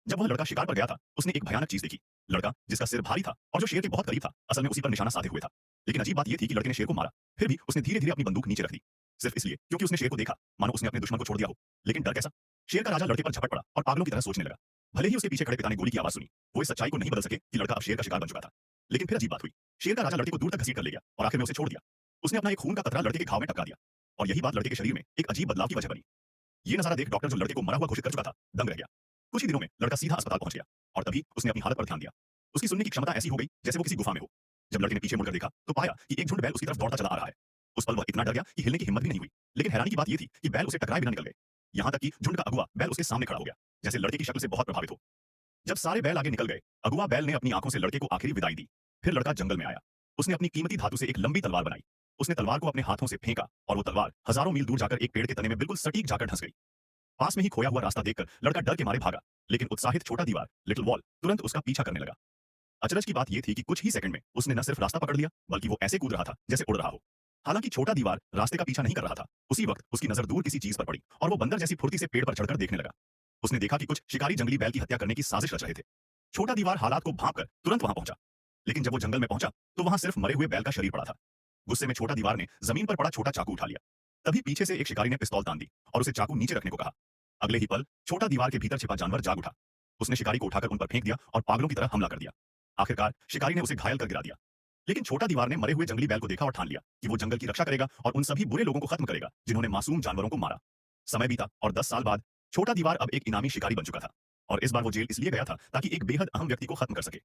जब वह लड़का शिकार पर गया था, उसने एक भयानक चीज देखी। लड़का जिसका सिर भारी था और जो शेर के बहुत करीब था, असल में उसी पर निशाना साधे हुए था। लेकिन अजीब बात यह थी कि लड़के ने शेर को मारा, फिर भी उसने धीरे-धीरे अपनी बंदूक नीचे रख दी। सिर्फ इसलिए क्योंकि उसने शेर को देखा, मानो उसने अपने दुश्मन को छोड़ दिया हो। लेकिन डर कैसा? शेर का राजा लड़के पर झपट पड़ा और पागलों की तरह सोचने लगा। भले ही उसके पीछे खड़े पिता ने गोली की आवाज सुनी, वो इस सच्चाई को नहीं बदल सके कि लड़का अब शेर का शिकार बन चुका था। लेकिन फिर अजीब बात हुई। शेर का राजा लड़के को दूर तक घसीट कर ले गया और आखिर में उसे छोड़ दिया। उसने अपना एक खून का कतरा लड़के के घाव में टपका दिया और यही बात लड़के के शरीर में एक अजीब बदलाव की वजह बनी। ये नजारा देख डॉक्टर जो लड़के को मरा हुआ घोषित कर चुका था, दंग रह गया। कुछ ही दिनों में लड़का सीधा अस्पताल पहुंच गया और तभी उसने अपनी हालत पर ध्यान दिया। उसकी सुनने की क्षमता ऐसी हो गई जैसे वो किसी गुफा में हो। जब लड़के ने पीछे मुड़कर देखा तो पाया कि एक झुंड बैल उसकी तरफ दौड़ता चला आ रहा है। उस पल वह इतना डर गया कि हिलने की हिम्मत भी नहीं हुई। लेकिन हैरानी की बात यह थी कि बैल उसे टकराए बिना निकल गए। यहाँ तक कि झुंड का अगुआ बैल उसके सामने खड़ा हो गया, जैसे लड़के की शक्ल से बहुत प्रभावित हो। जब सारे बैल आगे निकल गए, अगुआ बैल ने अपनी आंखों से लड़के को आखिरी विदाई दी। फिर लड़का जंगल में आया। उसने अपनी कीमती धातु से एक लंबी तलवार बनाई। उसने तलवार को अपने हाथों से फेंका और वो तलवार हजारों मील दूर जाकर एक पेड़ के तने में बिल्कुल सटीक जाकर ढस गई। पास में ही खोया हुआ रास्ता देखकर लड़का डर के मारे भागा, लेकिन उत्साहित छोटा दीवार लिटिल वॉल तुरंत उसका पीछा करने लगा। अचरज की बात यह थी कि कुछ ही सेकंड में उसने न सिर्फ रास्ता पकड़ लिया, बल्कि वो ऐसे कूद रहा था जैसे उड़ रहा हो। हालांकि छोटा दीवार रास्ते का पीछा नहीं कर रहा था। उसी वक्त उसकी नजर दूर किसी चीज पर पड़ी और वो बंदर जैसी फुर्ती से पेड़ पर चढ़कर देखने लगा। उसने देखा कि कुछ शिकारी जंगली बैल की हत्या करने की साजिश रच रहे थे। छोटा दीवार हालात को भांपकर तुरंत वहां पहुंचा। लेकिन जब वो जंगल में पहुंचा तो वहां सिर्फ मरे हुए बैल का शरीर पड़ा था। गुस्से में छोटा दीवार ने जमीन पर पड़ा छोटा चाकू उठा लिया। तभी पीछे से एक शिकारी ने पिस्तौल तान दी और उसे चाकू नीचे रखने को कहा। अगले ही पल छोटा दीवार के भीतर छिपा जानवर जाग उठा। उसने शिकारी को उठाकर उन पर फेंक दिया और पागलों की तरह हमला कर दिया। आखिरकार शिकारी ने उसे घायल कर गिरा दिया। लेकिन छोटा दीवार ने मरे हुए जंगली बैल को देखा और ठान लिया कि वो जंगल की रक्षा करेगा और उन सभी बुरे लोगों को खत्म करेगा जिन्होंने मासूम जानवरों को मारा। समय बीता और 10 साल बाद छोटा दीवार अब एक इनामी शिकारी बन चुका था और इस बार वो जेल इसलिए गया था ताकि एक बेहद अहम व्यक्ति को खत्म कर सके।